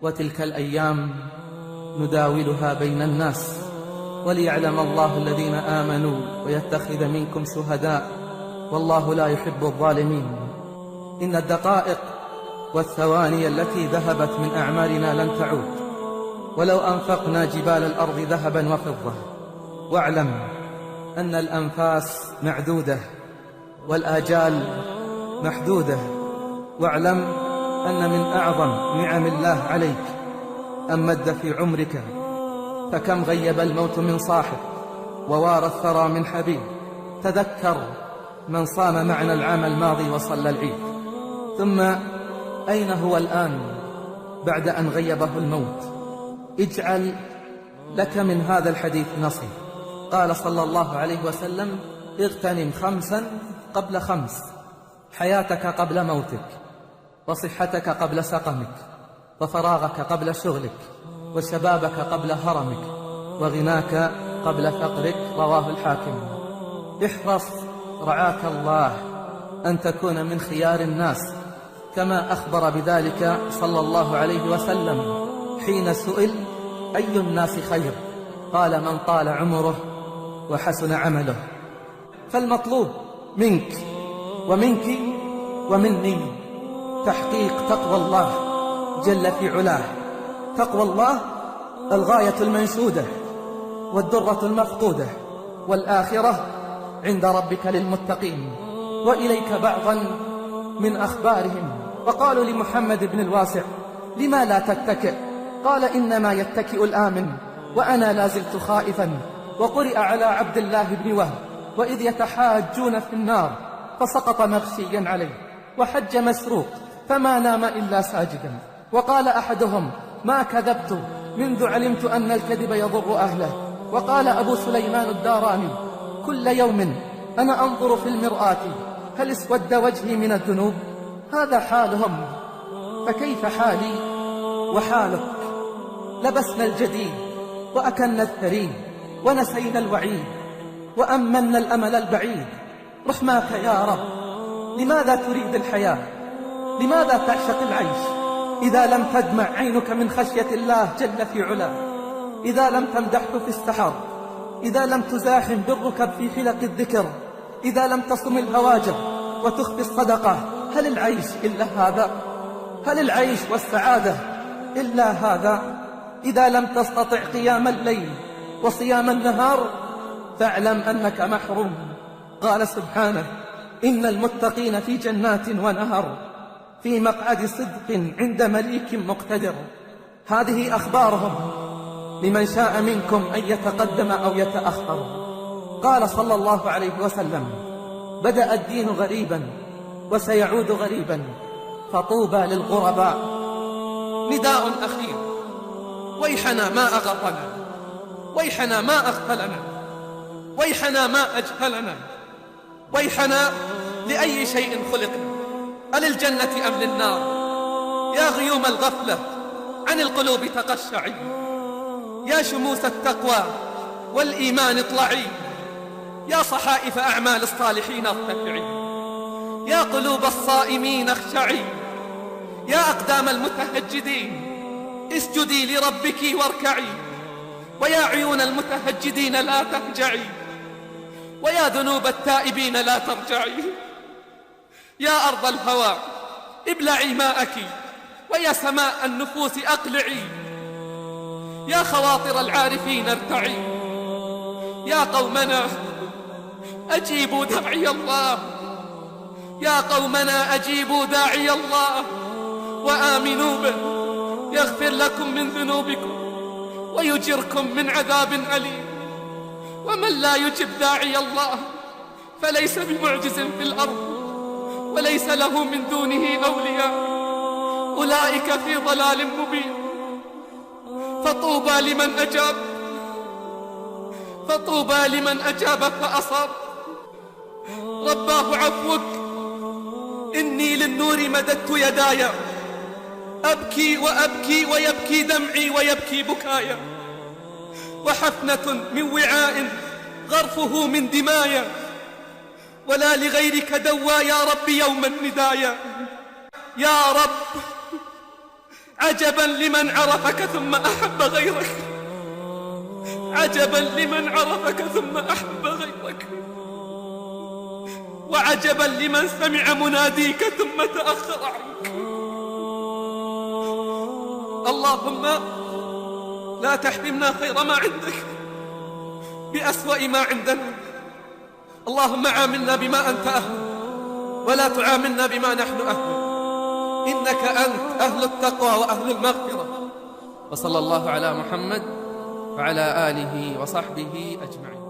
وتلك الأيام نداولها بين الناس وليعلم الله الذين آمنوا ويتخذ منكم شهداء والله لا يحب الظالمين. إن الدقائق والثواني التي ذهبت من أعمارنا لن تعود ولو أنفقنا جبال الأرض ذهبا وفضة. واعلم أن الأنفاس معدودة والآجال محدودة. واعلم أن من أعظم نعم الله عليك أن مد في عمرك، فكم غيب الموت من صاحب ووارى الثرى من حبيب. تذكر من صام معنا العام الماضي وصلى العيد، ثم أين هو الآن بعد أن غيبه الموت؟ اجعل لك من هذا الحديث نصيب. قال صلى الله عليه وسلم: اغتنم 5 قبل 5، حياتك قبل موتك، وصحتك قبل سقمك، وفراغك قبل شغلك، وشبابك قبل هرمك، وغناك قبل فقرك. رواه الحاكم. احرص رعاك الله أن تكون من خيار الناس، كما أخبر بذلك صلى الله عليه وسلم حين سئل: أي الناس خير؟ قال: من طال عمره وحسن عمله. فالمطلوب منك ومنك ومني تحقيق تقوى الله جل في علاه. تقوى الله الغاية المنشودة والدرة المفقودة، والآخرة عند ربك للمتقين. وإليك بعضا من أخبارهم. وقالوا لمحمد بن الواسع: لما لا تتكئ؟ قال: إنما يتكئ الآمن، وأنا لا زلت خائفا. وقرئ على عبد الله بن وهب: وإذ يتحاجون في النار فسقط مغشيا عليه، وحج مسروق فما نام إلا ساجدا. وقال أحدهم: ما كذبت منذ علمت أن الكذب يضر أهله. وقال أبو سليمان الداراني: كل يوم أنا أنظر في المرآة هل اسود وجهي من الذنوب؟ هذا حالهم، فكيف حالي وحالك؟ لبسنا الجديد وأكلنا الثريد ونسينا الوعيد وأمنا الأمل البعيد. رحماك يا رب، لماذا تريد الحياة؟ لماذا تعشق العيش إذا لم تدمع عينك من خشية الله جل في علاه؟ إذا لم تمدحه في السحر، إذا لم تزاحم بالركب في حلق الذكر، إذا لم تصم الهواجر وتخفي الصدقة، هل العيش إلا هذا؟ هل العيش والسعادة إلا هذا؟ إذا لم تستطع قيام الليل وصيام النهار فاعلم أنك محروم. قال سبحانه: إن المتقين في جنات ونهر في مقعد صدق عند مليك مقتدر. هذه أخبارهم لمن شاء منكم أن يتقدم أو يتأخر. قال صلى الله عليه وسلم: بدأ الدين غريبا وسيعود غريبا، فطوبى للغرباء. نداء أخير: ويحنا ما أغرنا، ويحنا ما أغفلنا، ويحنا ما أجهلنا، ويحنا لأي شيء خلقنا، أللجنة أم للنار؟ يا غيوم الغفلة عن القلوب تقشعي، يا شموس التقوى والإيمان اطلعي، يا صحائف أعمال الصالحين ارتفعي، يا قلوب الصائمين اخشعي، يا أقدام المتهجدين اسجدي لربك واركعي، ويا عيون المتهجدين لا تهجعي، ويا ذنوب التائبين لا ترجعي، يا أرض الهوى ابلعي ماءك، ويا سماء النفوس أقلعي، يا خواطر العارفين ارتعي، يا قومنا أجيبوا داعي الله، يا قومنا أجيبوا داعي الله وآمنوا به يغفر لكم من ذنوبكم ويجركم من عذاب أليم. ومن لا يجب داعي الله فليس بمعجز في الأرض وليس له من دونه أولياء، أولئك في ضلال مبين. فطوبى لمن أجاب، فطوبى لمن أجاب فأصاب. رباه عفوك، إني للنور مددت يداي، أبكي وأبكي ويبكي دمعي ويبكي بكايا، وحفنة من وعاء غرفه من دمايا، ولا لغيرك دوى يا رب يوم الندايا. يا رب عجبا لمن عرفك ثم أحب غيرك، عجبا لمن عرفك ثم أحب غيرك، وعجبا لمن سمع مناديك ثم تأخر عنك. اللهم لا تحرمنا خير ما عندك بأسوأ ما عندنا. اللهم عاملنا بما أنت أهل ولا تعاملنا بما نحن أهل، إنك أنت أهل التقوى وأهل المغفرة. وصلى الله على محمد وعلى آله وصحبه أجمعين.